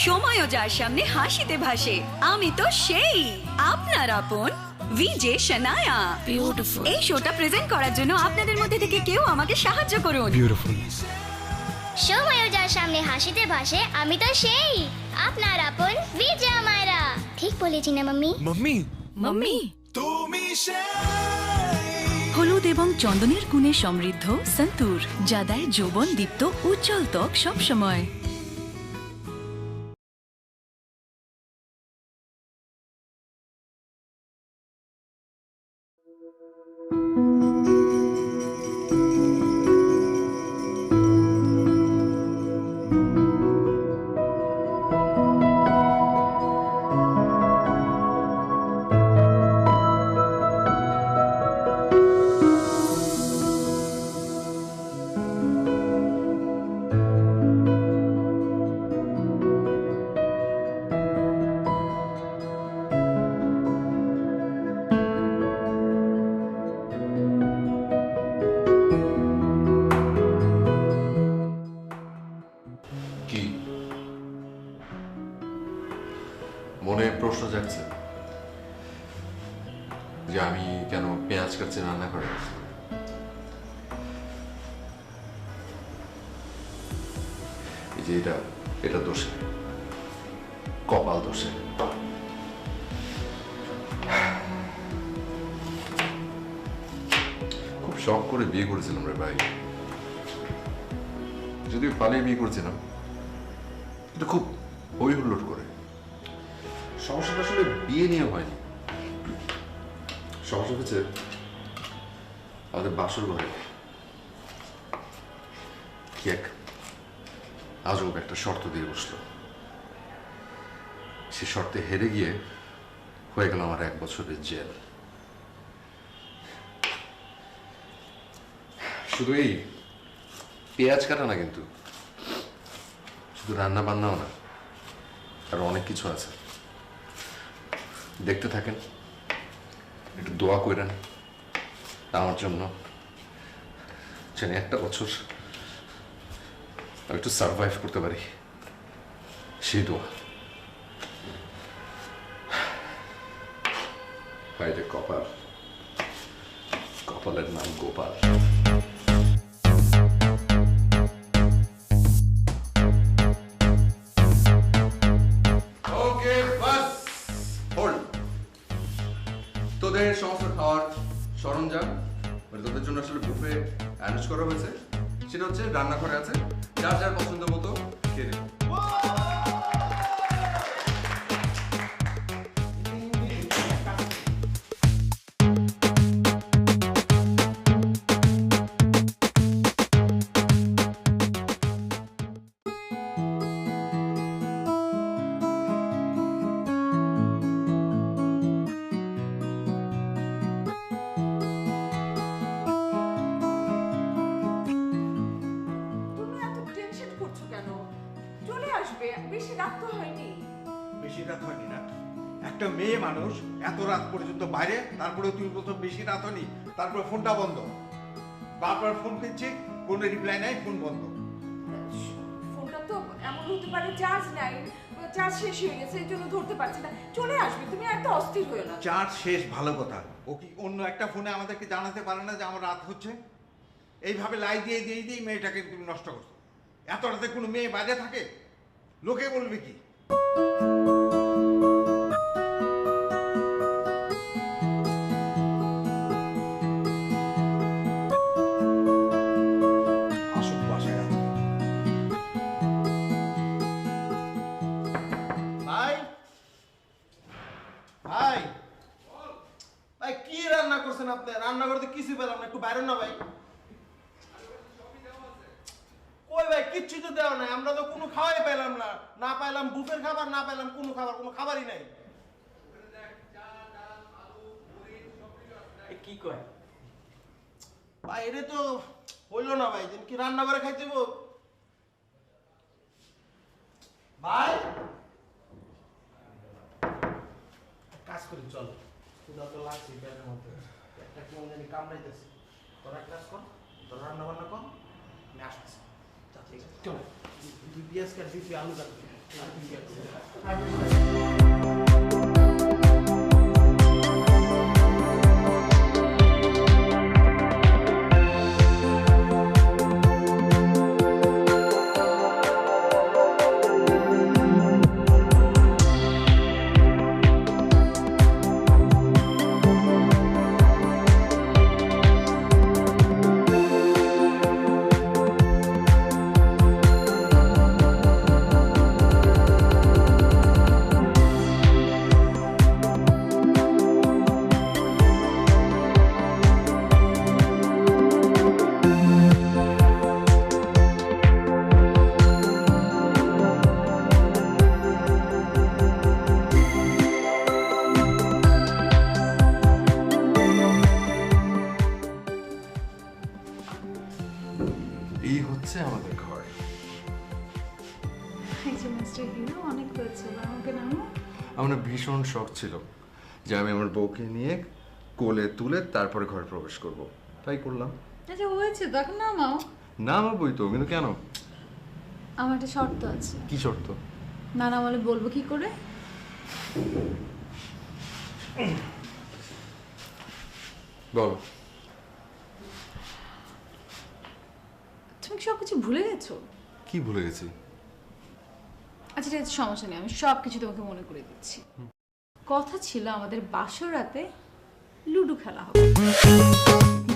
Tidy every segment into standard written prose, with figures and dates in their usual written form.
সময়ও যার সামনে হাসিতে ভাসে, আমি তো সেই আপনার আপন ভিজে শানায়া। বিউটিফুল। এই শোটা প্রেজেন্ট করার জন্য আপনাদের মধ্যে থেকে কেউ আমাকে সাহায্য করুন। বিউটিফুল। সময়ও যার সামনে হাসিতে ভাসে, আমি তো সেই আপনার আপন ভিজে আমায়রা। ঠিক বলেছি না মাম্মি? মাম্মি মাম্মি তুমি হলুদ এবং চন্দনের গুণে সমৃদ্ধ সন্তুর, যা দেয় যৌবন দীপ্ত উজ্জ্বল ত্বক সবসময়। কি মনে প্রশ্ন জাগছে যে আমি কেন পেঁয়াজ কাটছি রান্না করে? এই যে এটা দোষে, কপাল দোষে। খুব শখ করে বিয়ে করেছিলাম রে ভাই, যদিও পালিয়ে বিয়ে করেছিলাম, কিন্তু খুব হই হুল্লোড় করে। সমস্যাটা আসলে বিয়ে নিয়ে হয়নি, সমস্যা হচ্ছে আমাদের বাসর ঘরে কি এক আজব একটা শর্ত দিয়ে বসলো। সে শর্তে হেরে গিয়ে হয়ে গেল আমার 1 বছরের জেল। শুধু এই পেঁয়াজ কাটা না, কিন্তু শুধু রান্না বান্নাও না, আর অনেক কিছু আছে। দেখতে থাকেন, একটু দোয়া করেন আমার জন্য, যেন 1 বছর আমি একটু সারভাইভ করতে পারি, সেই দোয়া। ভাই রে কপাল, কপালের নাম গোপাল। তোদের সমস্ত খাওয়ার সরঞ্জাম মানে তোদের জন্য আসলে বুফে অ্যারেঞ্জ করা হয়েছে, সেটা হচ্ছে রান্নাঘরে আছে, যার যার পছন্দ মতো খেয়ে নেবে। বেশি রাত তো হয়নি। বেশি রাত হয়নি না? একটা মেয়ে মানুষ এত রাত পর্যন্ত বাইরে, তারপরে তুমি বলছো বেশি রাত হয়নি, তারপরে ফোনটা বন্ধ। বারবার ফোন করছি, কোনো রিপ্লাই নাই, ফোন বন্ধ। ফোনটা তো এমন হতে পারে চার্জ নাই, চার্জ শেষ হয়ে গেছে, এই জন্য ধরতে পারছি না। চলে আসবে, তুমি এত অস্থির হয়ে না। চার্জ শেষ ভালো কথা, ও কি অন্য একটা ফোনে আমাদেরকে জানাতে পারে না যে আমার রাত হচ্ছে? এইভাবে লাই দিয়ে দিয়ে দিয়ে মেয়েটাকে তুমি নষ্ট করছো। এত রাতে কোনো মেয়ে বাইরে থাকে? লোকে বলবে কি? আসুক বাসায় আছে। ভাই ভাই ভাই কি রান্না করছেন আপনি? রান্না করতে কিছু পেলাম না, একটু বাইরে না ভাই। কই ভাই, কিচ্ছু তো দেওয়া নাই, আমরা তো কোনো খাওয়াই পেলাম না। না পাইলাম বুফের খাবার, না পাইলাম কোনো খাবার, কোনো খাবারই নাই। কি কয় ভাই? এটা তো হইল না ভাই, কি রান্না করে খাইতে হইব ভাই? কাজ করি চল, তো লাগছে ব্যাগের মধ্যে একটা কেমন জানি কামড়াইতেছে। তোরা ক্লাস কর, তোর রান্না বান্না কর, আমি আসতেছি। চল, তুই পেঁয়াজ কাটবি, তুই আলু কাটবি। এই হচ্ছে আমাদের ঘর। এই যে মিস্টার হিরো, অনেক হয়েছে, আমাকে নামো। আমার না ভীষণ শখ ছিল যে আমি আমার বউকে নিয়ে কোলে তুলে তারপরে ঘরে প্রবেশ করব, তাই করলাম। আচ্ছা হয়েছে, দেখো নামাও। না নামাবোই তো, কিন্তু কেন? আমার একটা শর্ত আছে। কি শর্ত? না নামালে বলবো কি করে? বলো। তুমি সব কিছু ভুলে গেছো? কি ভুলে গেছি? আচ্ছা ঠিক আছে, সমস্যা নেই, আমি সব কিছু তোমাকে মনে করে দিচ্ছি। কথা ছিল আমাদের বাসর রাতে লুডো খেলা হবে।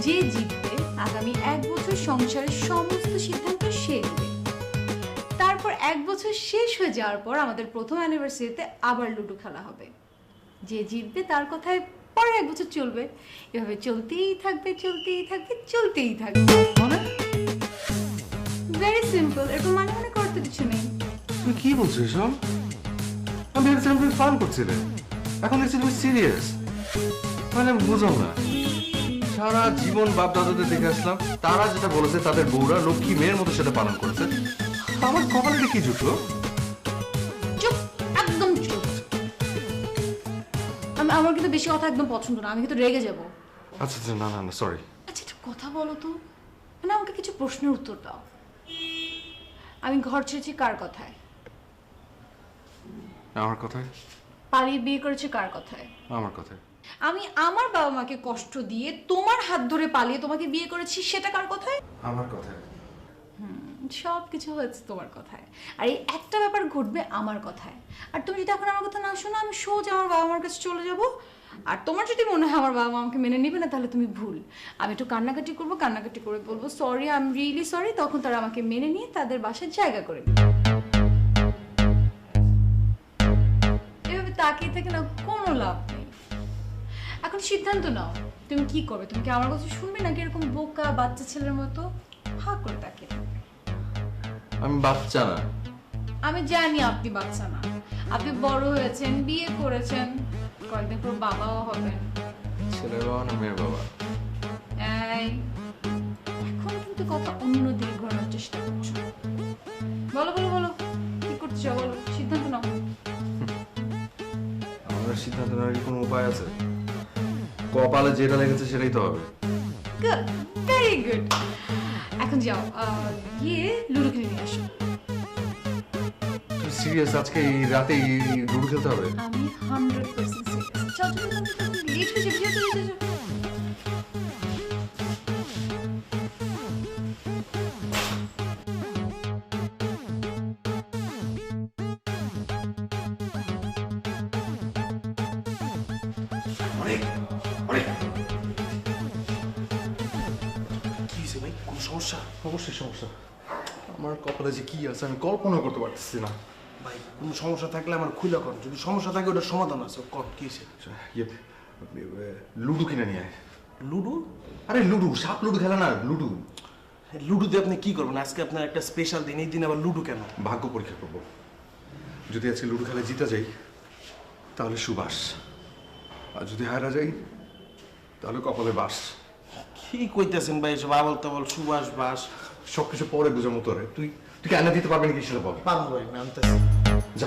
যে জিতবে আগামী 1 বছর সংসারের সমস্ত সিদ্ধান্ত সে নেবে। তারপর 1 বছর শেষ হয়ে যাওয়ার পর আমাদের প্রথম অ্যানিভার্সারিতে আবার লুডো খেলা হবে। যে জিতবে তার কথায় পরে 1 বছর চলবে, এভাবে চলতেই থাকবে চলতেই থাকবে চলতেই থাকবে। মানে ভেরি সিম্পল, এরকম মানে মনে করতে কিছু নেই। তুমি কি বলছো এসব? আমি ভেবেছিলাম তুমি ফান করছিলে, এখন দেখছি তুমি সিরিয়াস। মানে আমি বুঝলাম না। সারা জীবন বাপ দাদাদের দেখে আসলাম, তারা যেটা বলেছে তাদের বউরা লক্ষ্মী মেয়ের মতো সেটা পালন করেছে। আমার কপালে কি জুটলো? চুপ, একদম চুপ। আমার কিন্তু বেশি কথা একদম পছন্দ না, আমি কিন্তু রেগে যাব। আচ্ছা আচ্ছা, না না না, সরি। আচ্ছা একটা কথা বলো তো, মানে আমাকে কিছু প্রশ্নের উত্তর দাও। আমি ঘর ছেড়েছি কার কথায়? আমার কথায়? পালিয়ে বিয়ে করেছে কার কথায়? আমার কথায়। আমি আমার বাবা মাকে কষ্ট দিয়ে তোমার হাত ধরে পালিয়ে তোমাকে বিয়ে করেছি, সেটা কার কথায়? আমার কথায়। সব কিছু হয়েছে তোমার কথায়, আর এই একটা ব্যাপার ঘটবে আমার কথায়। আর তুমি যদি এখন আমার কথা না শোনো, আমি সোজা আমার বাবা মার কাছে চলে যাব। আর তোমার যদি মনে হয় আমার বাবা মা আমাকে মেনে নেবে না, তাহলে তুমি ভুল। আমি একটু কান্নাকাটি করবো, কান্নাকাটি করে বলবো sorry, I am really sorry, তখন তারা আমাকে মেনে নিয়ে তাদের বাসায় জায়গা করে নেবে। এভাবে তাকিয়ে থেকে না কোনো লাভ নেই। এখন সিদ্ধান্ত নাও, তুমি কি করবে? তুমি কি আমার কথা শুনবে নাকি এরকম বোকা বাচ্চা ছেলের মতো হা করে তাকিয়ে থাকবে? আমি বাচ্চা না। আমি জানি আপনি বাচ্চা না, আপনি বড় হয়েছেন, বিয়ে করেছেন, কয়েকদিন পর বাবাও হবেন। ছেলের বাবা না মেয়ের বাবা? এই এখন কিন্তু কথা অন্য দিকে ঘোরানোর চেষ্টা করছো। বলো বলো বলো, কি করতে চাও বলো, সিদ্ধান্ত নাও। আমাদের সিদ্ধান্ত নেওয়ার কি কোনো উপায় আছে? কপালে যেটা লেগেছে সেটাই তো হবে। Good, very good. এখন যাও, গিয়ে লুডো কিনে নিয়ে আসো। তুই সিরিয়াস? আজকে এই রাতে লুডো খেলতে হবে? আমি 100% সিরিয়াস। চল চল চল, লেট হয়ে যাবে, চল চল চল। কি হয়েছে ভাই, কোনো সমস্যা? অবশ্যই সমস্যা। আমার কপালে যে কি আছে আমি কল্পনা করতে পারতেছি না। ভাই কোনো সমস্যা থাকলে আমার খুলে কর, যদি সমস্যা থাকে ওটার সমাধান আছে, কর। কি হয়েছে? লুডো কিনে নিয়ে আয়। লুডো? আরে লুডো, সাপ লুডো খেলা না, লুডো। লুডোতে আপনি কি করবেন? আজকে আপনার একটা স্পেশাল দিন, এই দিন আবার লুডো কেন? ভাগ্য পরীক্ষা করবো। যদি আজকে লুডো খেলা জিতা যাই তাহলে সুবাস, আর যদি হারা যাই তাহলে কপালে বাস। কি কইতেছেন ভাই এসব আবল তাবল, সুবাস বাস? সবকিছু পরে বোঝার মতো রে। তুই তুই কি আনা দিতে পারবি নাকি সেটা বল। পারবো ভাই, আমি আনতেছি। যা।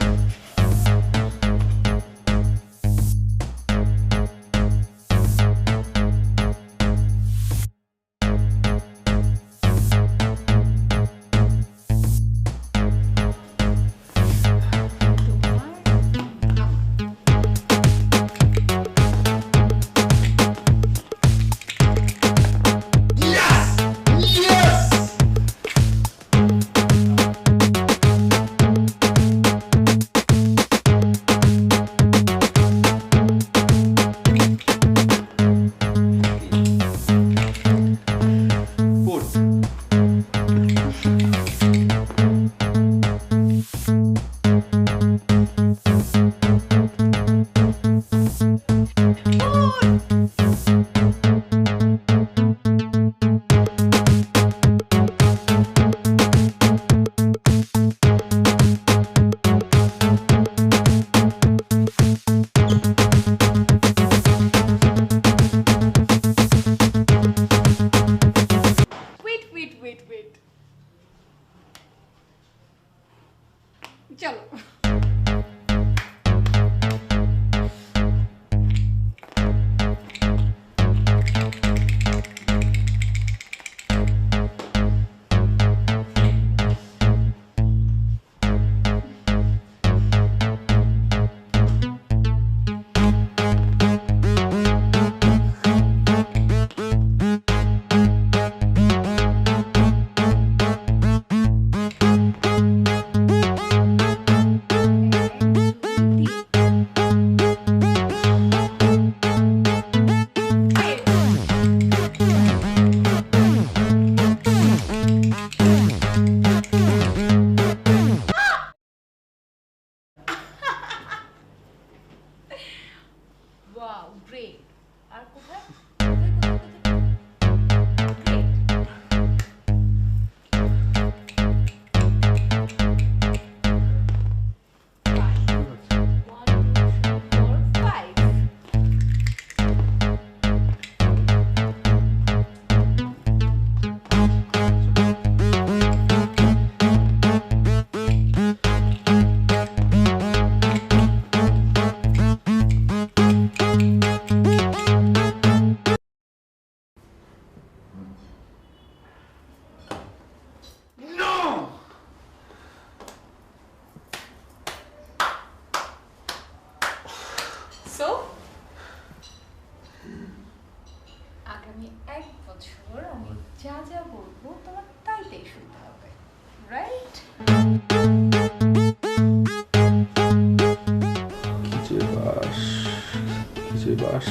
সুবাস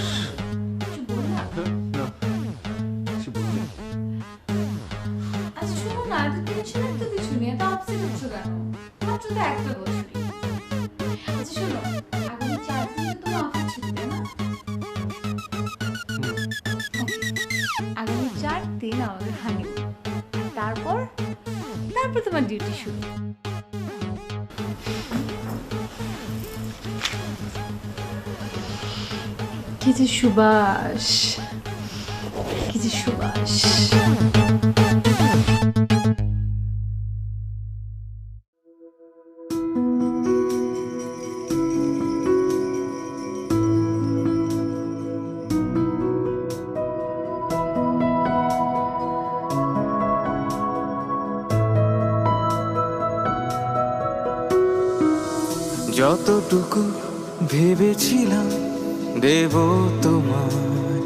কিছু বললা? না কিছু বলিনি। আচ্ছা শোনো না, এত টেনশনের তো কিছু নেই, এত আপসেট হচ্ছ কেন? মাত্র তো একটা বছরই। আচ্ছা শোনো, আগামী 4 দিন তো তোমার অফিস ছুটি, তাই না? আগামী 4 দিন আমাদের হানিমুন, তারপর তোমার ডিউটি শুরু। কি যে সুবাস, কি যে সুবাস। যতটুকু ভেবেছিলাম দেব তোমায়,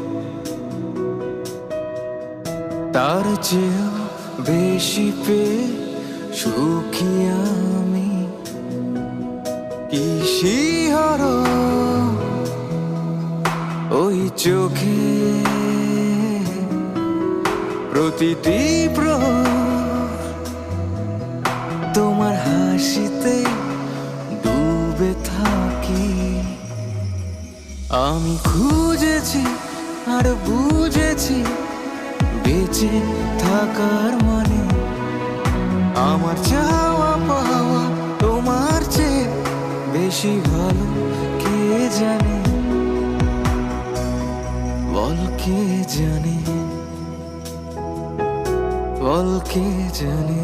তার চেয়েও বেশি পেয়ে সুখী আমি। কি শিহরণ ওই চোখে, প্রতিটি প্রহর তোমার হাসিতে ডুবে থাকি। আমি খুঁজেছি আর বুঝেছি বেঁচে থাকার মানে, আমার চাওয়া পাওয়া তোমার চেয়ে বেশি ভালো কে জানে, বল কে জানে, বল কে জানে।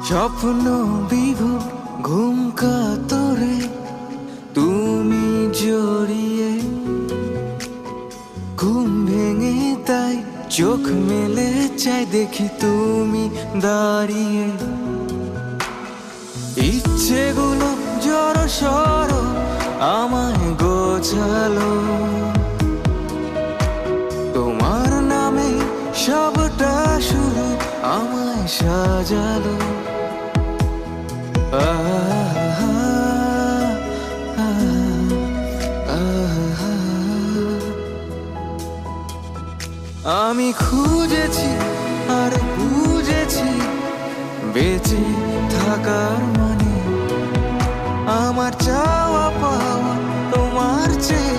স্বপ্ন বিভোর ঘুম কাতরে তুমি জড়িয়ে, ঘুম ভেঙে তাই চোখ মেলে চাই দেখি তুমি দাঁড়িয়ে। ইচ্ছেগুলো জড় সড় আমায় গোছালো, তোমার নামে সবটা শুরু আমায় সাজালো। আমি খুঁজেছি আর বুঝেছি বেঁচে থাকার মানে, আমার চাওয়া পাওয়া তোমার চেয়ে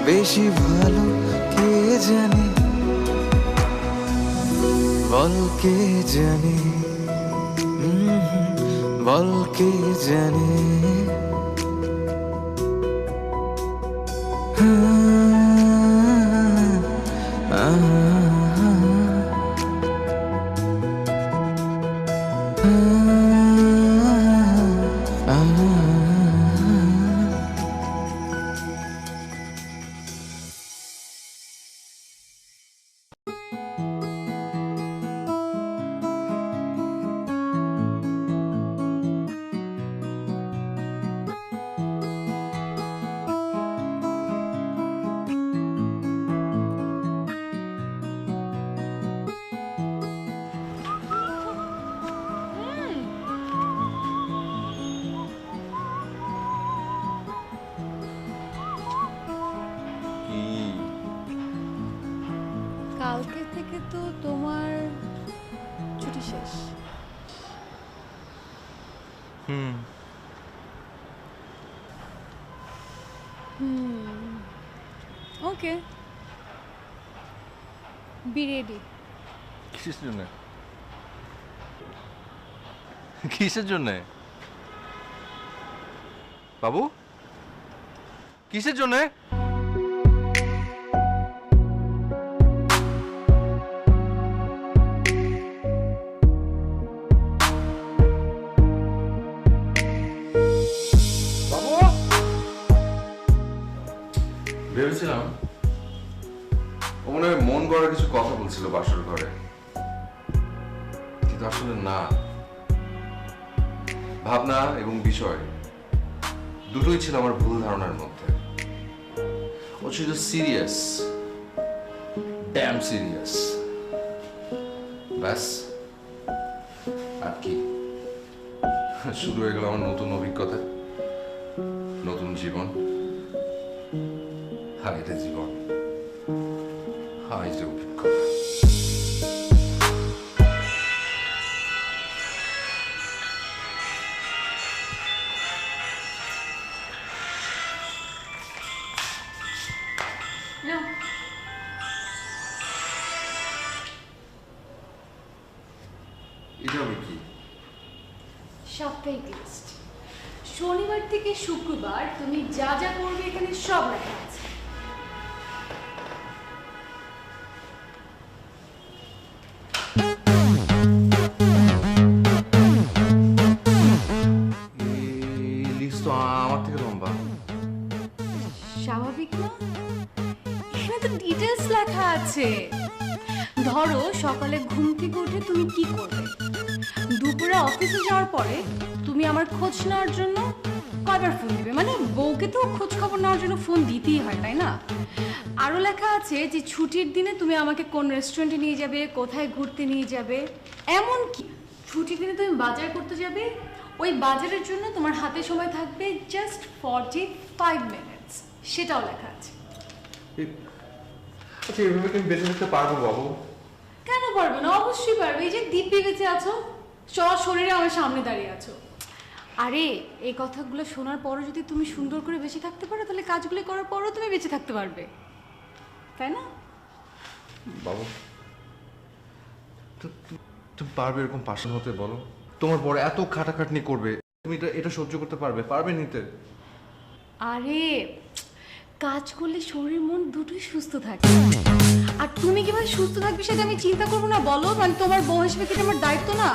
বেশি ভালো কে জানে, বল কে জানে, বল কে জানে। কালকে থেকে তো তোমার ছুটি শেষ। ওকে, বি রেডি। কিসের জন্য? কিসের জন্য বাবু, কিসের জন্য? ভেবেছিলাম ও মনে হয় মন গড়া কিছু কথা বলছিল বাসর ঘরে, কিন্তু আসলে না। ভাবনা এবং বিষয় দুটোই ছিল আমার ভুল ধারণার মধ্যে। ও ছিল সিরিয়াস, ড্যাম সিরিয়াস। ব্যাস, আর কি, শুরু হয়ে গেল আমার নতুন অভিজ্ঞতা, নতুন জীবন। হাই রে জীবন, হাই যে অভিজ্ঞতা। না এটা হবে কি? সাপ্তাহিক লিস্ট। শনিবার থেকে শুক্রবার তুমি যা যা করবে এখানে সব লেখা আছে। এই লিস্ট তো আমার থেকে লম্বা। স্বাভাবিক না? এখানে তো ডিটেলস লেখা আছে। ধরো সকালে ঘুম থেকে উঠে তুমি কি করবে, দুপুরে অফিসে যাওয়ার পরে তুমি আমার খোঁজ নেওয়ার জন্য কয়বার ফোন দিবে, মানে বউকে তো খোঁজ খবর নেওয়ার জন্য ফোন দিতেই হয়, তাই না? আরও লেখা আছে যে ছুটির দিনে তুমি আমাকে কোন রেস্টুরেন্টে নিয়ে যাবে, কোথায় ঘুরতে নিয়ে যাবে, এমন কি ছুটির দিনে তুমি বাজার করতে যাবে, ওই বাজারের জন্য তোমার হাতে সময় থাকবে জাস্ট 45 মিনিটস, সেটাও লেখা আছে। আচ্ছা, এভাবে তুমি বেঁচে থাকতে পারবো বাবু? কেন পারবে না? অবশ্যই পারবে। এই যে দিব্যি বেঁচে আছো, শরীরে আমার সামনে দাঁড়িয়ে আছো। আরে এই কথাগুলো শোনার পরও যদি তুমি সুন্দর করে বেঁচে থাকতে পারো, তাহলে কাজগুলো করার পরও তুমি বেঁচে থাকতে পারবে, তাই না? বাবু, তুমি পারবে এরকম পাশান হতে? বলো, তোমার বড় এত খাটাখাটনি করবে, তুমি এটা সহ্য করতে পারবে? পারবে নিতে? আরে কাজ করলে শরীর মন দুটোই সুস্থ থাকে। আর তুমি কিভাবে সুস্থ থাকবে সেটা আমি চিন্তা করবো না? বলো, মানে তোমার বউ হিসেবে কি আমার দায়িত্ব না?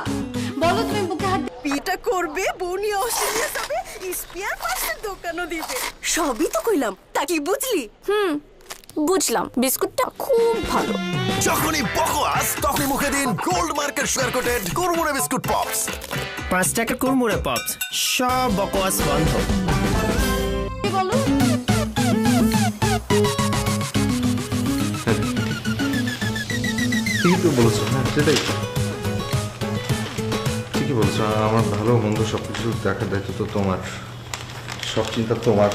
বলো, তুমি বুকে হাত বিয়েটা করবে, বউ নিয়ে অস্ট্রেলিয়া যাবে, স্পেয়ার পার্টসের দোকানও দিবে। সবই তো কইলাম, তা কি বুঝলি? বুঝলাম, বিস্কুটটা খুব ভালো। যখনই বকোয়াস তখনই মুখে দিন গোল্ড মার্কেট সুগার কোটেড কুরমুরে বিস্কুট পপস। 5 টাকা কুরমুরে পপস, সব বকোয়াস বন্ধ। বলো। ঠিকই তো বলছো, হ্যাঁ সেটাই, ঠিকই বলছো। আমার ভালো মন্দ সবকিছু দেখার দায়িত্ব তো তোমার, সব চিন্তা তোমার।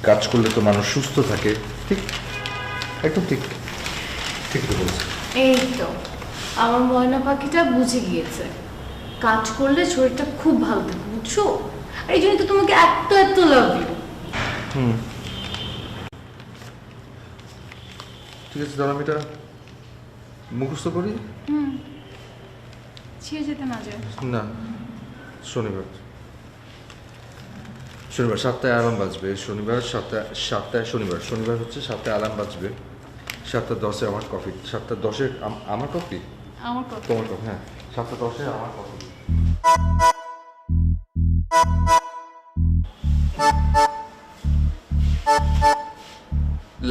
কাজ করলে তো মানুষ সুস্থ থাকে। ঠিক, একদম ঠিক, ঠিকই তো বলছো। এই তো আমার ময়না পাখিটা বুঝে গিয়েছে, কাজ করলে শরীরটা খুব ভালো থাকে, বুঝছো? আর এই জন্য তো তোমাকে এত এত লাভ ইউ। ঠিক আছে, তাহলে আমি এটা মুখস্থ করি। ছিঁড়ে যেতে না যায়। না, শনিবার 7টায় অ্যালার্ম বাজবে। শনিবার 7টায় শনিবার হচ্ছে 7টায় অ্যালার্ম বাজবে। 7:10 আমার কফি, 7:10 আমার কফি, আমার কথা তোমার কফি, হ্যাঁ 7:10 আমার কফি।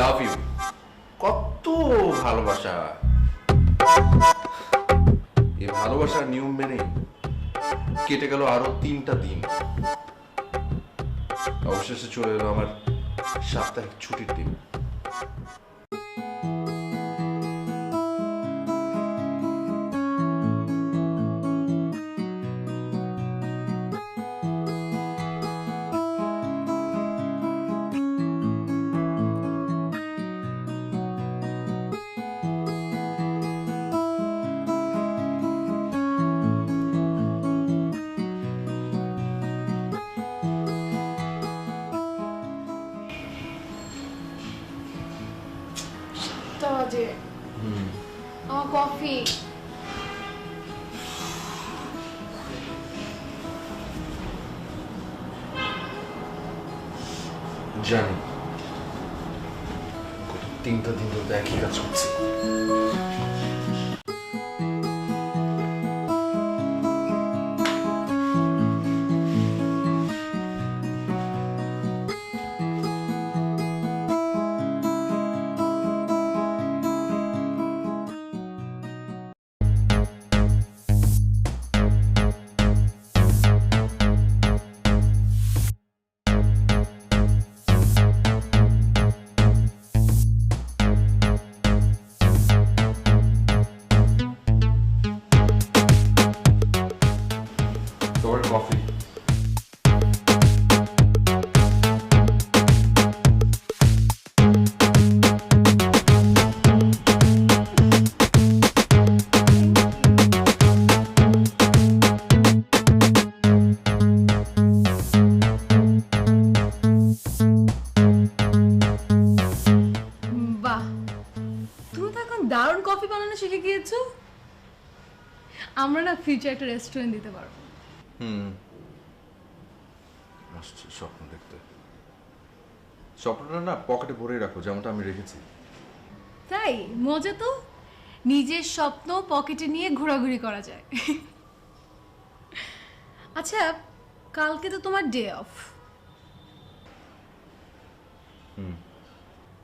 Love you. কত ভালোবাসা! এই ভালোবাসার নিয়ম মেনে কেটে গেল আরো 3টা দিন। অবশেষে চলে এলো আমার সাপ্তাহিক ছুটির দিন। বাজে আমার কফি। জানি, গত 3টা দিন ধরে একই কাজ করছি। ফিউচার একটা রেস্টুরেন্ট দিতে পারবো। আসছে স্বপ্ন দেখতে, স্বপ্নটা না পকেটে ভরে রাখো যেমনটা আমি রেখেছি। তাই মজা তো, নিজের স্বপ্ন পকেটে নিয়ে ঘোরাঘুরি করা যায়। আচ্ছা কালকে তো তোমার ডে অফ,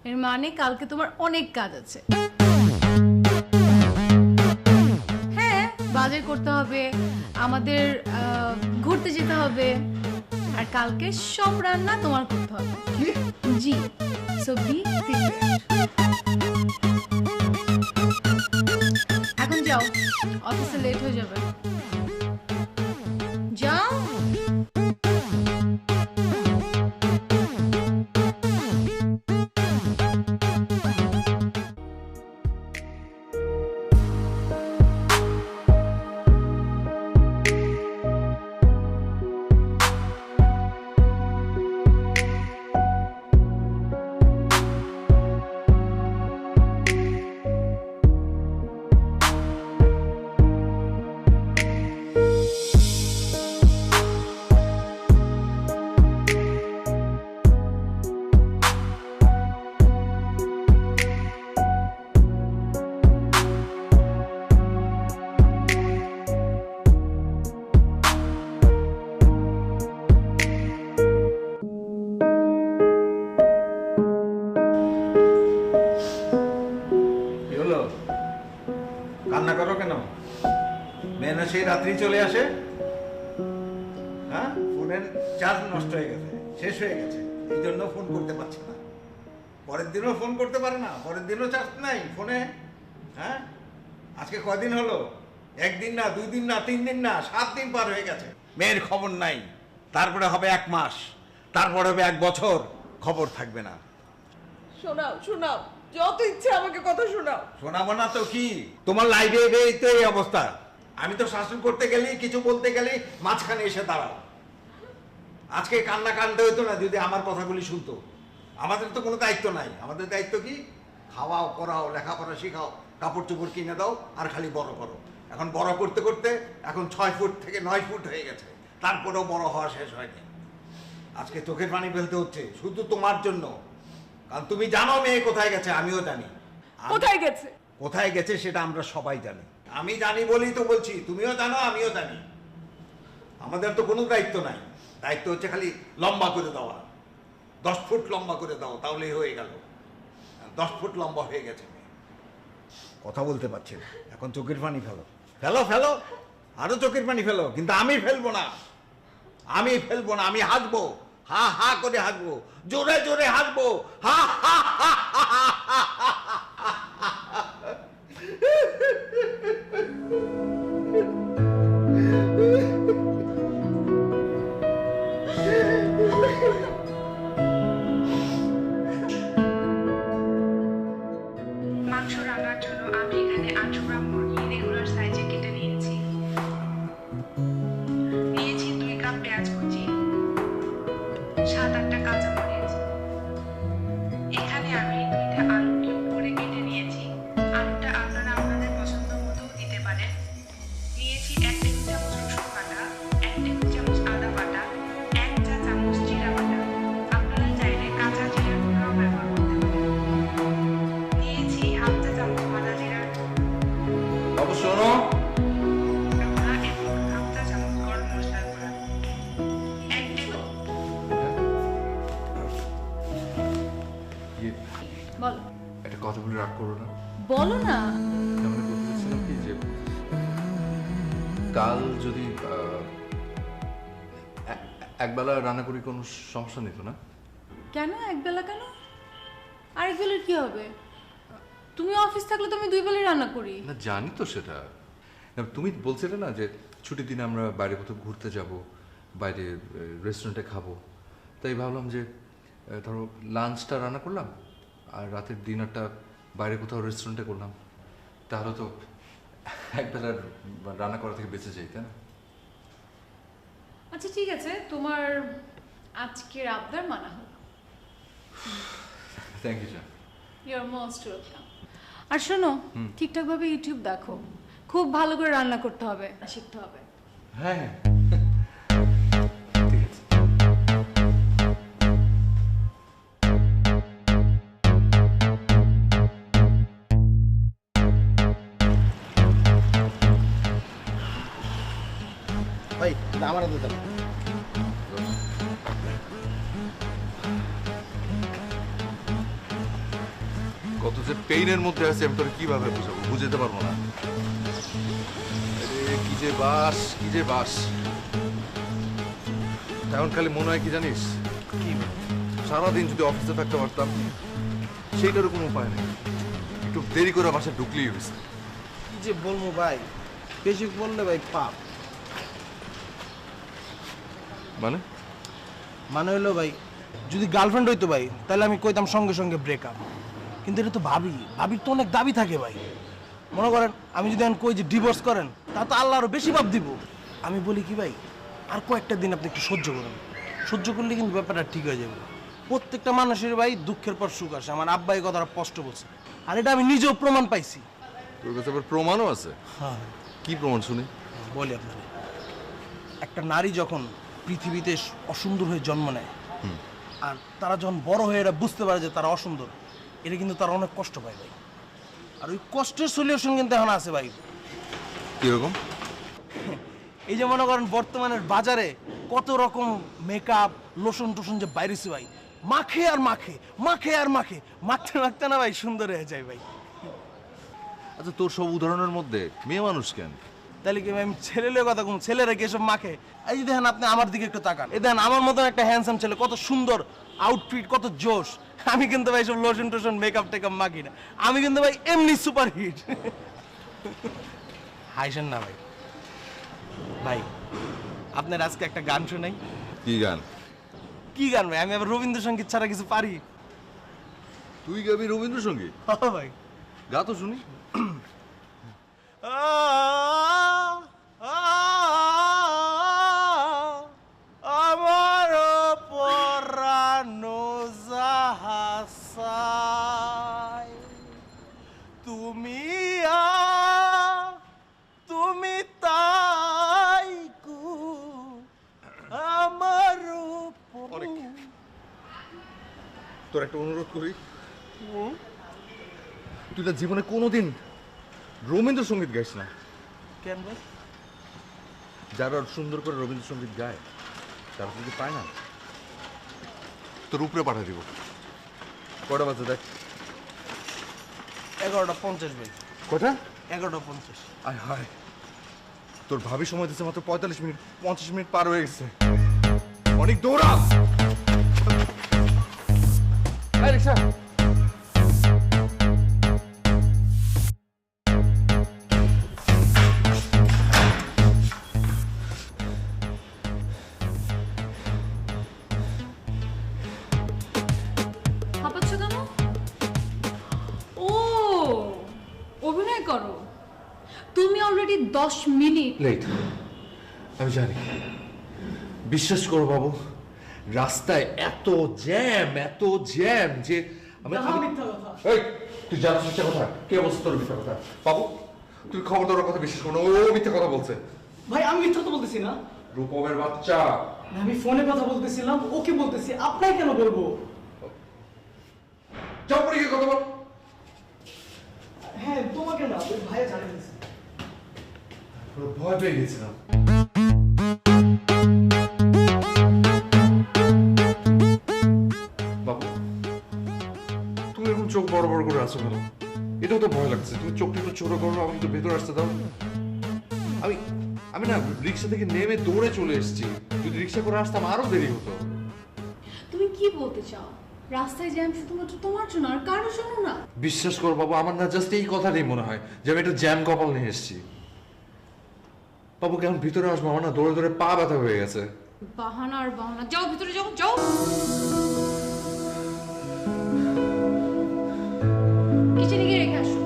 এর মানে কালকে তোমার অনেক কাজ আছে। হ্যাঁ, বাজার করতে হবে, আমাদের ঘুরতে যেতে হবে, আর কালকে সব রান্না তোমার করতে হবে। জি, সো বি প্রিপেয়ার্ড। এখন যাও, অফিসে লেট হয়ে যাবে। যাও। কান্না করো কেন? মেয়ে না সেই রাত্রি চলে আসে? হ্যাঁ, ফোনের চার্জ নষ্ট হয়ে গেছে, শেষ হয়ে গেছে, এই জন্য ফোন করতে পারছে না। পরের দিনও ফোন করতে পারে না, পরের দিনও চার্জ নাই ফোনে। হ্যাঁ, আজকে কয়দিন হলো? একদিন না, 2 দিন না, 3 দিন না, 7 দিন পার হয়ে গেছে, মেয়ের খবর নাই। তারপরে হবে 1 মাস, তারপরে হবে 1 বছর, খবর থাকবে না। শোনাও শোনাও, যত ইচ্ছে আমাকে কথা শোনাও। শোনাবো না তো কি? তোমার লাইফে তো এই অবস্থা। আমি তো শাসন করতে গেলেই, কিছু বলতে গেলেই মাঝখানে এসে দাঁড়াও। আজকে কান্না কানতে হতো না যদি আমার কথাগুলি শুনতো। আমাদের তো কোনো দায়িত্ব নাই। আমাদের দায়িত্ব কি? খাওয়াও, পড়াও, লেখাপড়া শিখাও, কাপড় চোপড় কিনে দাও, আর খালি বড় করো। এখন বড় করতে করতে এখন 6 ফুট থেকে 9 ফুট হয়ে গেছে, তারপরেও বড় হওয়া শেষ হয়নি। আজকে চোখের পানি ফেলতে হচ্ছে শুধু তোমার জন্য। কারণ তুমি জানো মেয়ে কোথায় গেছে, আমিও জানি। কোথায় গেছে? কোথায় গেছে সেটা আমরা সবাই জানি। আমি জানি বলেই তো বলছি, তুমিও জানো, আমিও জানি। আমাদের তো কোনো দায়িত্ব নাই। দায়িত্ব হচ্ছে খালি লম্বা করে দেওয়া। 10 ফুট লম্বা করে দাও, তাহলেই হয়ে গেল। 10 ফুট লম্বা হয়ে গেছে মেয়ে। কথা বলতে পারছি না, এখন চোখের পানি ফেলো, ফেলো ফেলো, আরো চোখের পানি ফেলো। কিন্তু আমি ফেলবো না, আমি ফেলবো না। আমি হাসবো, হা হা করে হাসবো, জোরে জোরে হাসবো, হা হা হা হা হা হা। মাংস রান্নার জন্য আমি এখানে 8 গ্রাম মুরগি রেগুলার সাইজে কেটে নিয়েছি। 2 কাপ পেঁয়াজ কুচি, 7-8টা কাঁচামরিচ। এখানে আমি 2টা আলু কিউব করে কেটে নিয়েছি। আলুটা আপনারা আপনাদের পছন্দ মতো দিতে পারেন। নিয়েছি 1 টেবিল চামচ রসুন বাটা, 1 টেবিল চামচ আদা বাটা, 1 চা চামচ জিরা বাটা। আপনারা চাইলে কাঁচা জিরার গুঁড়াও ব্যবহার করতে পারেন। নিয়েছি 1/2 চা চামচ ভাজা জিরার বাবু শোনো, গুঁড়া এবং 1/2 চা চামচ গরম মশলার গুঁড়া। 1 টেবিল বলো। একটা কথা বলে রাগ করো না। বলো না। আমি বলতে চাচ্ছিলাম কি যে কাল যদি একবেলা রান্না করি কোনো সমস্যা নিত না? কেন একবেলা? কেন আরেকবেলার কি হবে? তুমি অফিস থাকলে তো আমি 2 বেলাই রান্না করি। না জানি তো সেটা। না, তুমি বলছিলে না যে ছুটির দিনে আমরা বাইরে কোথাও ঘুরতে যাব, বাইরে রেস্টুরেন্টে খাবো। তাই ভাবলাম যে ধরো লাঞ্চটা রান্না করলাম আর রাতের ডিনারটা বাইরে কোথাও রেস্টুরেন্টে করলাম, তাহলে তো একবেলা রান্না করা থেকে বেঁচে যাই, তাই না? আচ্ছা ঠিক আছে, তোমার আজকের আবদার মানা হলো। থ্যাংক ইউ জান। You are most welcome. আর শোনো, ঠিকঠাকভাবে ইউটিউব দেখো, খুব ভালো করে রান্না করতে হবে, শিখতে হবে। হ্যাঁ ভাই আমার হাতে দেন। কত যে পেইনের মধ্যে আছে আমি তোর কিভাবে বুঝাবো, বুঝতে পারবো না। আরে কি যে বাস, কি যে বাস। এখন খালি মনে হয় কি জানিস, কি সারাদিন যদি অফিসে থাকতে পারতাম, সেইটারও কোনো উপায় নেই। একটু দেরি করে বাসায় ঢুকলেই হয়েছে। কি যে বলবো ভাই, বেশি বললে ভাই পাপ। মানে মানে হলো ভাই, যদি গার্লফ্রেন্ড হইতো ভাই তাহলে আমি কইতাম সঙ্গে সঙ্গে ব্রেকআপ। কিন্তু এটা তো ভাবির তো অনেক দাবি থাকে ভাই। মনে করেন আমি যদি এখন কই যে ডিভোর্স করেন, তা তো আল্লাহ আরো বেশি পাপ দিব। আমি বলি কি ভাই, আর কয়েকটা দিন আপনি একটু সহ্য করুন। সহ্য করলে কিন্তু ব্যাপারটা ঠিক হয়ে যাবে। প্রত্যেকটা মানুষের ভাই দুঃখের পর সুখ আসে। আমার আব্বা এই কথাটা স্পষ্ট বলছে, আর এটা আমি নিজেও প্রমাণ পাইছি। তোর কাছে আবার প্রমাণও আছে? হ্যাঁ। কি প্রমাণ শুনি? বলি আপনাকে, একটা নারী যখন পৃথিবীতে অসুন্দর হয়ে জন্ম নেয়, আর তারা যখন বড় হয়ে এরা বুঝতে পারে যে তারা অসুন্দর, এটা কিন্তু তারা অনেক কষ্ট পায় ভাই। আর ওই কষ্টের সলিউশন কিন্তু এখন আছে ভাই। কিরকম? এই যে মনে করেন বর্তমানের বাজারে কত রকম মেকআপ লোশন টোশন যে বাইরেছে ভাই, মাখে আর মাখে, মাখে আর মাখে, মাখতে মাখতে না ভাই সুন্দর হয়ে যায় ভাই। আচ্ছা তোর সব উদাহরণের মধ্যে মেয়ে মানুষ কেন? তাহলে কি ভাই আমি ছেলের কথা কম? ছেলেরা কি এসব মাখে? এই যে দেখেন আপনি আমার দিকে একটু তাকান, এই দেখেন আমার মতন একটা হ্যান্ডসাম ছেলে, কত সুন্দর আউটফিট, কত জোশ। আমি কিন্তু ভাই সব লোশন টোশন মেকআপ টেকআপ মাখি না। আমি কিন্তু ভাই এমনি সুপার হিট। হাইসেন না ভাই। ভাই আপনার আজকে একটা গান শোনাই। কি গান? কি গান ভাই? আমি আবার রবীন্দ্রসঙ্গীত ছাড়া কিছু পারি? তুই গাবি রবীন্দ্রসঙ্গীত? হ্যাঁ ভাই, গা তো শুনি। আমার পরানো যাহাসায় তুমি তুমি তাই কু আমার তোর একটা অনুরোধ করি, তুই না জীবনে কোনোদিন রবীন্দ্রসঙ্গীত গাইস না। কেন ভাই? যারা সুন্দর করে রবীন্দ্রসঙ্গীত গায় তারা যদি পায় না, তোর উপরে পাঠিয়ে দিব। কটা বাজে দেখ? 11:50 ভাই। কটা? 11:50। আয় হায়, তোর ভাবি সময় দিচ্ছে মাত্র 45 মিনিট, 50 মিনিট পার হয়ে গেছে। অনেক দৌড়া। এই রিকশা। হাঁপাচ্ছ কেন? ও অভিনয় করো তুমি। Already 10 minute late. আমি জানি, বিশ্বাস করো বাবু, রাস্তায় এত জ্যাম যে আমি এই তুই জানাস মিথ্যা কথা? কে বলছে তোর মিথ্যা কথা? বাবু তুই খবর দেওয়ার কথা বিশ্বাস করো না, ও মিথ্যা কথা বলছে। ভাই আমি মিথ্যা তো বলতেছি না। রূপমের বাচ্চা। আমি ফোনে কথা বলতেছিলাম, ওকে বলতেছি, আপনাকে কেন বলবো? যাও পরে কথা বল। হ্যাঁ তোমাকে না, ওই ভাইয়া জানিয়ে দিয়েছে। ভয় পেয়ে গেছিলাম। বাবু তুমি এরকম চোখ বড় বড় করে আছো কেন? এটাও তো ভয় লাগছে। তুমি চোখটা একটু ছোট করো, আমাকে একটু ভেতরে আসতে দাও। আমি না রিক্সা থেকে নেমে দৌড়ে চলে এসেছি। যদি রিক্সা করে আসতাম আরো দেরি হতো। তুমি কি বলতে চাও? রাস্তায় জ্যাম শুধুমাত্র তোমার জন্য, আর কারোর জন্য না। বিশ্বাস কর বাবু, আমার না জাস্ট এই কথাটাই মনে হয় যে আমি একটা জ্যাম কপাল নিয়ে এসেছি। বাবু কেমন ভিতরে আসবো? আমার না দৌড়ে দৌড়ে পা ব্যথা হয়ে গেছে। বাহানা আর বাহানা। যাও ভিতরে যাও, যাও। কিচেনে গিয়ে রেখে আসো।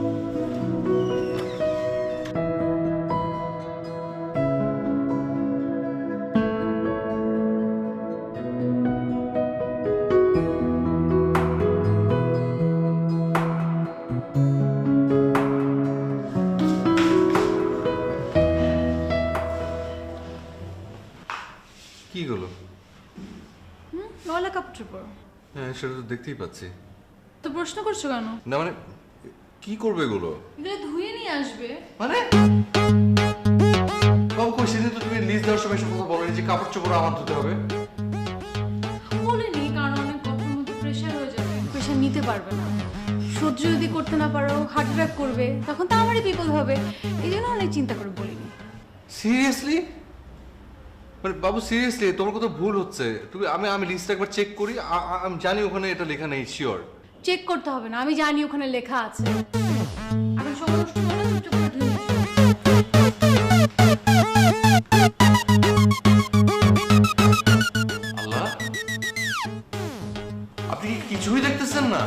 কি গুলো? ময়লা কাপড় চোপড়। হ্যাঁ সেটা তো দেখতেই পাচ্ছি। তো প্রশ্ন করছো কেন? না মানে কি করবে এগুলো? এগুলো ধুয়ে নিয়ে আসবে। মানে বাবু কই, সেদিন তো তুমি লিস্ট দেওয়ার সময় এসব কথা বলোনি যে কাপড় চোপড় আমার ধুতে হবে। বলিনি, কারণ অনেক কথার মধ্যে প্রেশার হয়ে যাবে, প্রেশার নিতে পারবে না। সহ্য যদি করতে না পারো, হার্ট অ্যাটাক করবে, তখন তো আমারই বিপদ হবে। এই জন্য অনেক চিন্তা করে বলিনি। সিরিয়াসলি? মানে বাবু সিরিয়াসলি তোমার কথা ভুল হচ্ছে। তুমি আমি লিস্টটা একবার চেক করি। আমি জানি ওখানে এটা লেখা নেই, শিওর। চেক করতে হবে না, আমি জানি ওখানে লেখা আছে। এখন সময় নষ্ট করে না, চুপ করে ধুয়ে নিয়ে এসো। আল্লাহ, আপনি কি কিছুই দেখতেছেন না?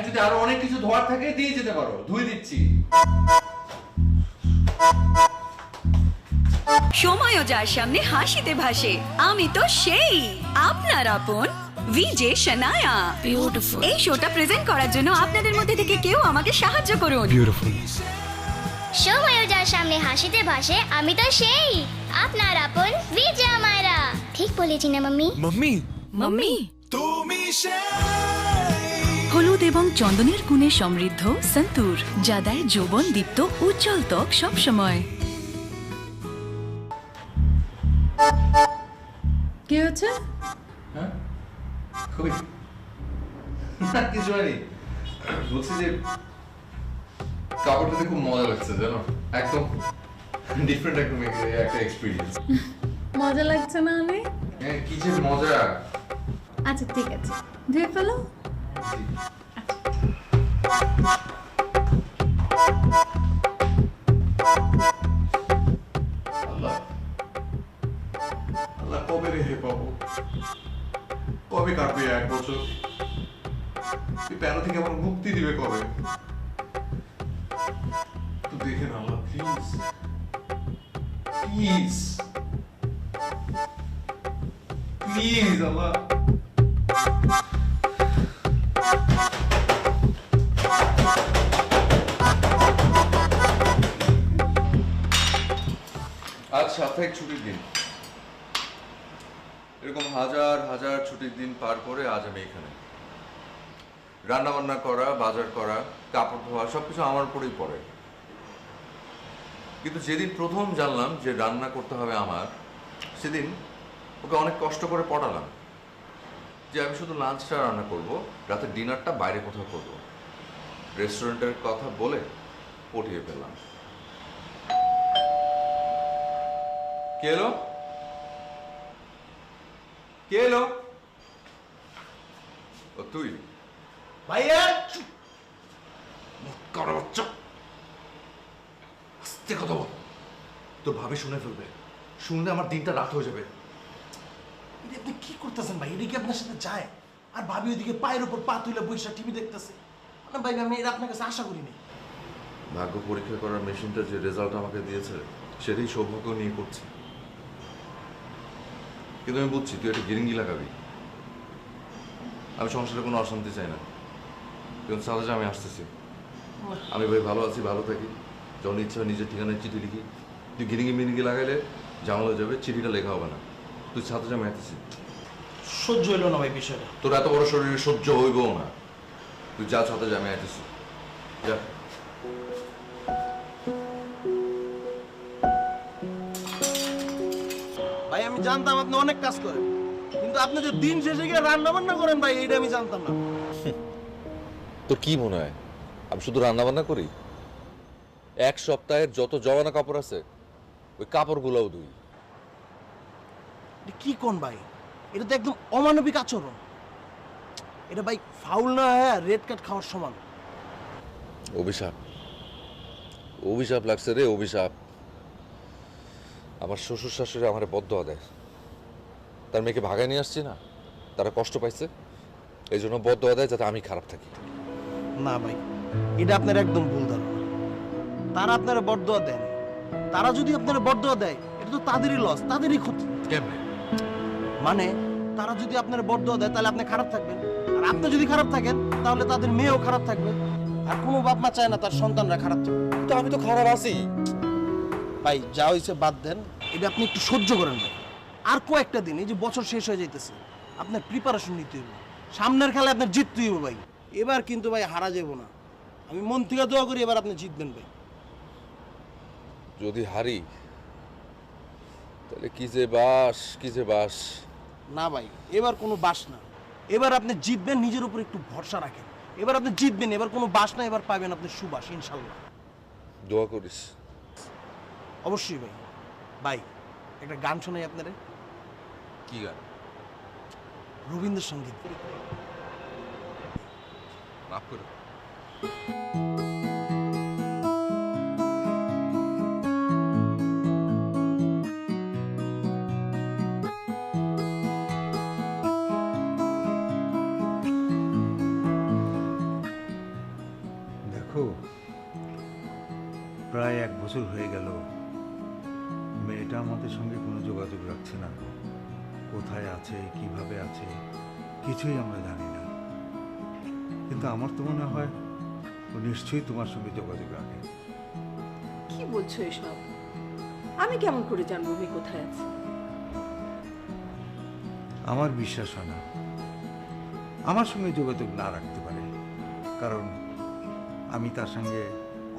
যদি আরো অনেক কিছু ধোয়ার থাকে দিয়ে যেতে পারো, ধুয়ে দিচ্ছি। সময়ও যার সামনে হাসিতে ভাসে, আমি তো সেই আপনার আপন ভিজে শনায়া। বিউটিফুল। এই শোটা প্রেজেন্ট করার জন্য আপনাদের মধ্যে থেকে কেউ আমাকে সাহায্য করুন। বিউটিফুল। সময়ও যার সামনে হাসিতে ভাসে, আমি তো সেই আপনার আপন বিজয়া মায়েরা। ঠিক বলেছি না মাম্মি? Mummy mummy. তুমি হলুদ এবং চন্দনের গুণে সমৃদ্ধ সন্তুর, যা দেয় যৌবন দীপ্ত উজ্জ্বল ত্বক সবসময়। কি হচ্ছে? হ্যাঁ কই না, কিছু হয়নি। বলছি যে কাপড়টাতে খুব মজা লাগছে, জানো, একদম ডিফারেন্ট একটা এক্সপিরিয়েন্স। মজা লাগছে না? অনেক। হ্যাঁ কি যে মজা। আচ্ছা ঠিক আছে, ধুয়ে ফেলো। আল্লাহ আল্লাহ, কবে রেহে পাবো? কবে কাটবে 1 বছর? এই প্যানো থেকে আমার মুক্তি দিবে কবে? তো দেখে না আল্লাহ, প্লিজ প্লিজ প্লিজ আল্লাহ। আজ সাপ্তাহিক ছুটির দিন। এরকম হাজার হাজার ছুটির দিন পার করে আজ আমি এখানে। রান্না বান্না করা, বাজার করা, কাপড় ধোয়া সবকিছু আমার উপরেই পড়ে। কিন্তু যেদিন প্রথম জানলাম যে রান্না করতে হবে আমার, সেদিন ওকে অনেক কষ্ট করে পড়ালাম যে আমি শুধু লাঞ্চটা রান্না করব, রাতের ডিনারটা বাইরে কোথাও করব। রেস্টুরেন্টের কথা বলে পটিয়ে ফেললাম। কে এলো? কে এলো? ও তুই? ভাইয়া কারো বাচ্চা, আস্তে কথা বল, তোর ভাবি শুনে ফেলবে। শুনলে আমার দিনটা রাত হয়ে যাবে। এটা আপনি কি করতেছেন ভাই? এটা কি আপনার সাথে যায়? আর ভাবি ওইদিকে পায়ের উপর পা তুলে বৈশা টিভি দেখতেছে। না ভাই, আমি এটা আপনার কাছে আশা করিনি। ভাগ্য পরীক্ষা করার মেশিনটা যে রেজাল্ট আমাকে দিয়েছে, সেটাই সৌভাগ্য নিয়ে করছি। কিন্তু আমি বুঝছি তুই একটা গিরিঙ্গি লাগাবি। আমি সংসারে কোনো অশান্তি চাই না, কিন্তু সাথে আমি আসতেছি। আমি ভাই ভালো আছি, ভালো থাকি, যখন ইচ্ছা নিজের ঠিকানায় চিঠি লিখি। তুই গিরিঙ্গি মিরিঙ্গি লাগাইলে ঝামেলা হয়ে যাবে, চিঠিটা লেখা হবে না। তুই সাথে আমি আসতেছি। সহ্য হইল না ভাই বিষয়টা। তোর এত বড় শরীরে সহ্য হইবও না। তুই যা সাথে আমি আসতেছি, যা। ভাই আমি জানতাম আপনি অনেক কাজ করেন, কিন্তু আপনি যে দিন শেষে গিয়ে রান্না বান্না করেন ভাই, এইটা আমি জানতাম না। তোর কি মনে হয় আমি শুধু রান্না বান্না করি? 1 সপ্তাহের যত জমানো কাপড় আছে ওই কাপড়গুলোও ধুই। কি কোন ভাই? এটা তো একদম অমানবিক আচরণ। এটা ভাই ফাউল না হ্যাঁ রেড কার্ড খাওয়ার সমান। অভিশাপ, অভিশাপ লাগছে রে, অভিশাপ। আমার শ্বশুর শাশুড়ি আমার বদদোয়া দেয়। তার মেয়েকে ভাগায় নিয়ে আসছি না, তারা কষ্ট পাইছে, এই জন্য বদদোয়া দেয় যাতে আমি খারাপ থাকি। না ভাই, এটা আপনার একদম ভুল ধারণা। তারা আপনারা বদদোয়া দেন। তারা যদি আপনারা বদদোয়া দেয়, এটা তো তাদেরই লস, তাদেরই ক্ষতি। কেমনে? মানে তারা যদি আপনার বদদোয়া দেয় তাহলে আপনি খারাপ থাকবেন, আর আপনি যদি খারাপ থাকেন তাহলে তাদের মেয়েও খারাপ থাকবে। আর কোনো বাপ মা চায় না তার সন্তানরা খারাপ থাকবে। তো আমি তো খারাপ আছি ভাই, যা হয়েছে বাদ দেন, এটা আপনি একটু সহ্য করেন ভাই। আর কয়েকটা দিন, এই যে বছর শেষ হয়ে যাইতেছে, আপনার প্রিপারেশন নিতে হবে। সামনের খেলায় আপনার জিততে হবে ভাই। এবার কিন্তু ভাই হারা যাব না, আমি মন থেকে দোয়া করি এবার আপনি জিতবেন ভাই। যদি হারি তাহলে কি যে বাস, কি যে বাস। না ভাই, এবার কোনো বাস না, এবার আপনি জিতবেন। নিজের উপর একটু ভরসা রাখেন, এবার আপনি জিতবেন। এবার কোনো বাস না, এবার পাবেন আপনি সুবাস ইনশাল্লাহ। দোয়া করিস। অবশ্যই ভাই। ভাই, একটা গান শোনাই আপনারে। কি গান? রবীন্দ্রসঙ্গীত। মাফ করো। দেখো, প্রায় 1 বছর হয়ে গেল মেয়েটা আমাদের সঙ্গে কোনো যোগাযোগ রাখছে না। কোথায় আছে, কিভাবে আছে, কিছুই আমরা জানি না। কিন্তু আমার তো মনে হয় ও নিশ্চয়ই তোমার সঙ্গে যোগাযোগ রাখে। কি বলছো এসব? আমি কেমন করে জানবো মেয়ে কোথায় আছে? আমার বিশ্বাস হয় না আমার সঙ্গে যোগাযোগ না রাখতে পারে, কারণ আমি তার সঙ্গে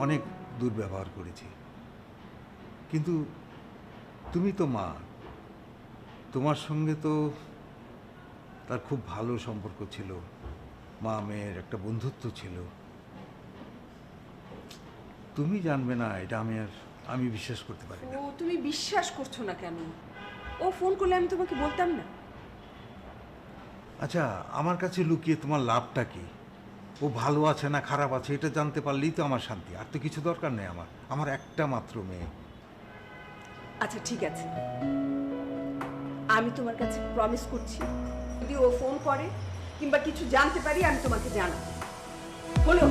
অনেক দুর্ব্যবহার করেছি। কিন্তু তুমি তো মা, তোমার সঙ্গে তো তার খুব ভালো সম্পর্ক ছিল, মা মেয়ের একটা বন্ধুত্ব ছিল। তুমি জানবে না এটা আমি বিশ্বাস করতে পারি না। ও, তুমি বিশ্বাস করছো না কেন? ও ফোন করলে আমি তোমাকে বলতাম না? আচ্ছা, আমার কাছে লুকিয়ে তোমার লাভটা কি? ও ভালো আছে না খারাপ আছে এটা জানতে পারলেই তো আমার শান্তি। আর তো কিছু দরকার নেই আমার একটা মাত্র মেয়ে। আচ্ছা ঠিক আছে, আমি তোমার কাছে প্রমিস করছি, যদি ও ফোন করে কিংবা কিছু জানতে পারি আমি তোমাকে জানাবো। হলো?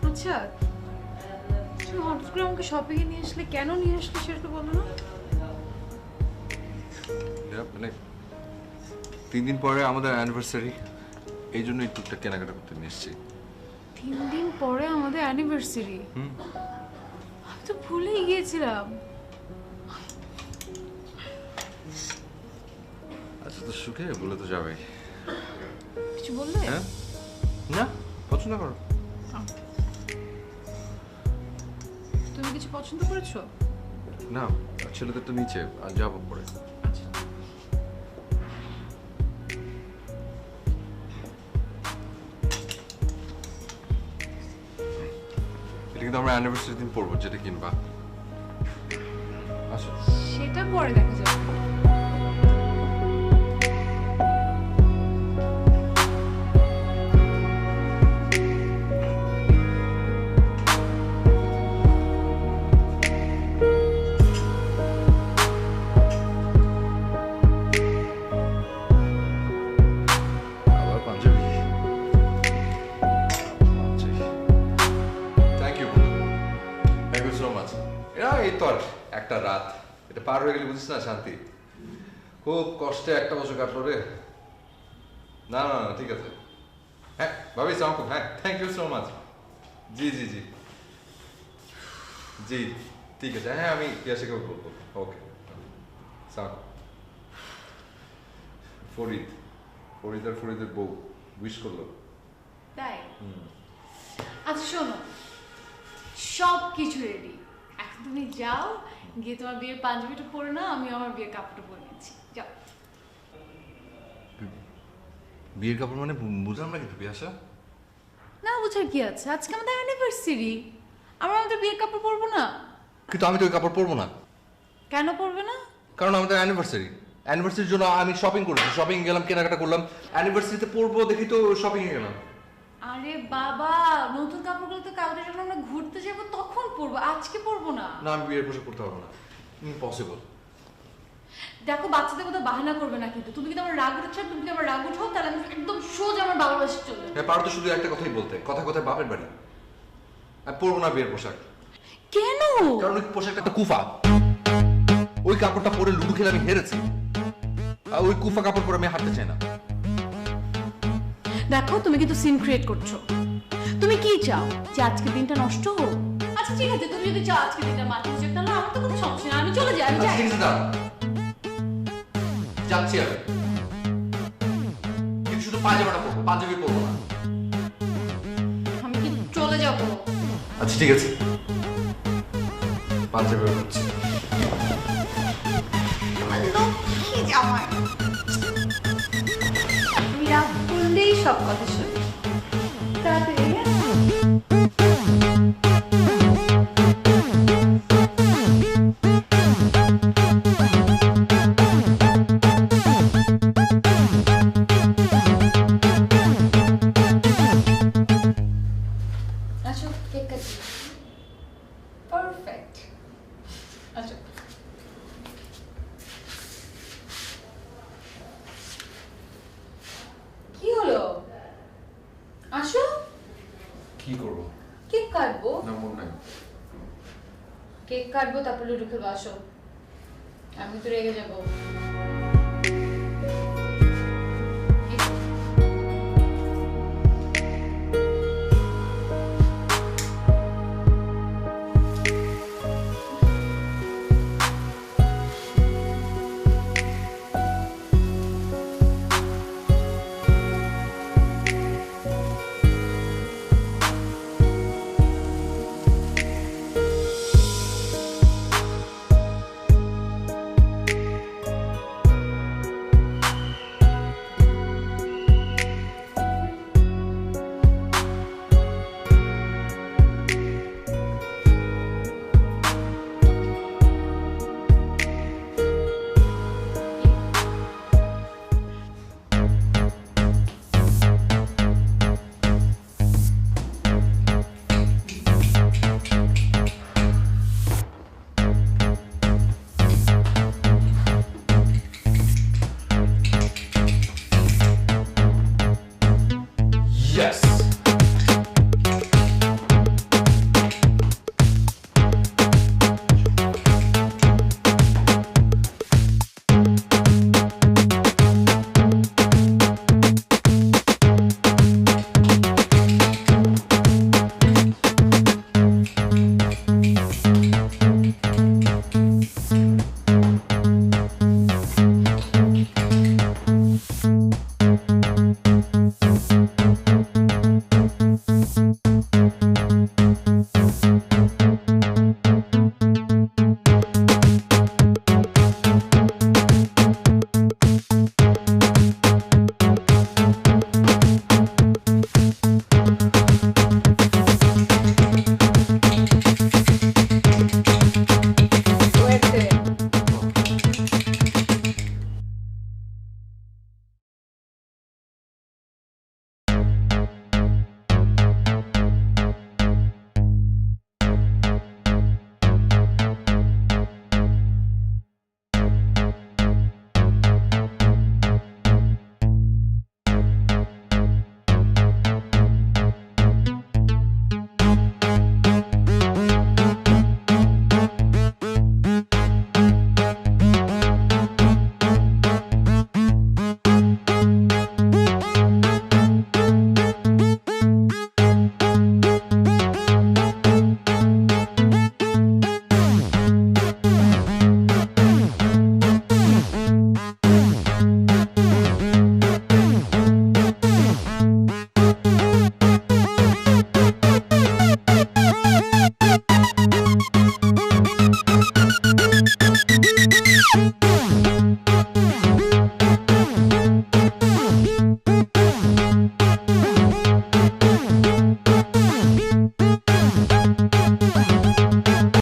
আচ্ছা, তুমি হঠাৎ করে আমাকে শপিংয়ে নিয়ে আসলে, কেন নিয়ে আসলে সেটা বলো না? মানে 3 দিন পরে আমাদের অ্যানিভার্সারি, এই জন্য এই টুকটা কেনাকাটা করতে নিয়ে এসেছি। 3 দিন পরে আমাদের অ্যানিভার্সারি? আমি তো ভুলেই গিয়েছিলাম। আচ্ছা, তো সুখে বলে তো যাবে। কিছু বললে? হ্যাঁ, না পছন্দ করো। তুমি কিছু পছন্দ করেছো? না, ছেলেদের তো নিচে, আর যাবো পরে। আচ্ছা। এটা কিন্তু আমরা অ্যানিভার্সারি দিন পরবো, যেটা কিনবা। আচ্ছা, সেটা পরে দেখা যাবে। একটা রাত এটা পার হয়ে গেলে বুঝিস না শান্তি। খুব কষ্টে 1 বছর কাটলো রে। না না না, ঠিক আছে। হ্যাঁ ভাবি, সালাম। হ্যাঁ, থ্যাংক ইউ সো মাচ। জি জি জি জি, ঠিক আছে। হ্যাঁ, আমি ইয়াসিকে বলবো। ওকে, সালাম। ফরিদ আর ফরিদের বউ উইশ করলো। তাই? আচ্ছা শোনো, সব কিছু রেডি, এখন তুমি যাও, গিয়ে তোমার বিয়ের পাঞ্জাবিটা পরে নাও, আমি আমার বিয়ের কাপড়টা পরে নিচ্ছি। যাও। বিয়ের কাপড় মানে বুঝলাম না কিন্তু বিয়াসা। না বুঝার কি আছে, আজকে আমাদের অ্যানিভার্সারি, আমরা আমাদের বিয়ের কাপড় পরবো না? কিন্তু আমি তো ওই কাপড় পরবো না। কেন পরবে না? কারণ আমাদের অ্যানিভার্সারি। অ্যানিভার্সারির জন্য আমি শপিং করেছি, শপিং গেলাম, কেনাকাটা করলাম, অ্যানিভার্সারিতে পরবো দেখি তো শপিং এ গেলাম। আরে বাবা, নতুন কাপড়গুলো তো কালকে যখন আমরা ঘুরতে যাব তখন পরবো, আজকে পরবো না। না, আমি বিয়ের পোশাক পরতে পারবো না, ইম্পসিবল। দেখো বাচ্চাদের কথা বাহানা করবে না, কিন্তু তুমি যদি আমার রাগ উঠছে, তুমি যদি আমার রাগ উঠাও তাহলে আমি একদম সোজা আমার বাবার বাসায় চলে যাবো। হ্যাঁ, পারো তো শুধু একটা কথাই বলতে, কথা কথায় বাপের বাড়ি। আমি পরবো না বিয়ের পোশাক। কেন? কারণ ওই পোশাকটা একটা কুফা। ওই কাপড়টা পরে লুডু খেলে আমি হেরেছি, আর ওই কুফা কাপড় পরে আমি হাঁটতে চাই না। দেখো তুমি কিন্তু সিন ক্রিয়েট করছো। তুমি কি চাও যে আজকের দিনটা নষ্ট হোক? আচ্ছা ঠিক আছে, তুমি যদি চাও আজকের দিনটা মাটি যাক তাহলে আমার তো কোনো সমস্যা নেই, আমি চলে যাই। আমি যাই, ঠিক আছে, দাঁড়াও। যাচ্ছি আমি, কিন্তু শুধু পাঞ্জাবিটা পরবো, পাঞ্জাবি পরবো না। আমি কি চলে যাবো? আচ্ছা ঠিক আছে, পাঞ্জাবি পরছি। তুমি রাগ করলেই সব কথা শুনি। তাড়াতাড়ি আচ্ছা, কেক কাটি। পারফেক্ট। আচ্ছা কি হলো? আসো। কি করবো? কেক কাটবো। না, মন নাই। কেক কাটবো, তারপর লুডো খেলবো। আসো, আমি তো রেগে যাবো।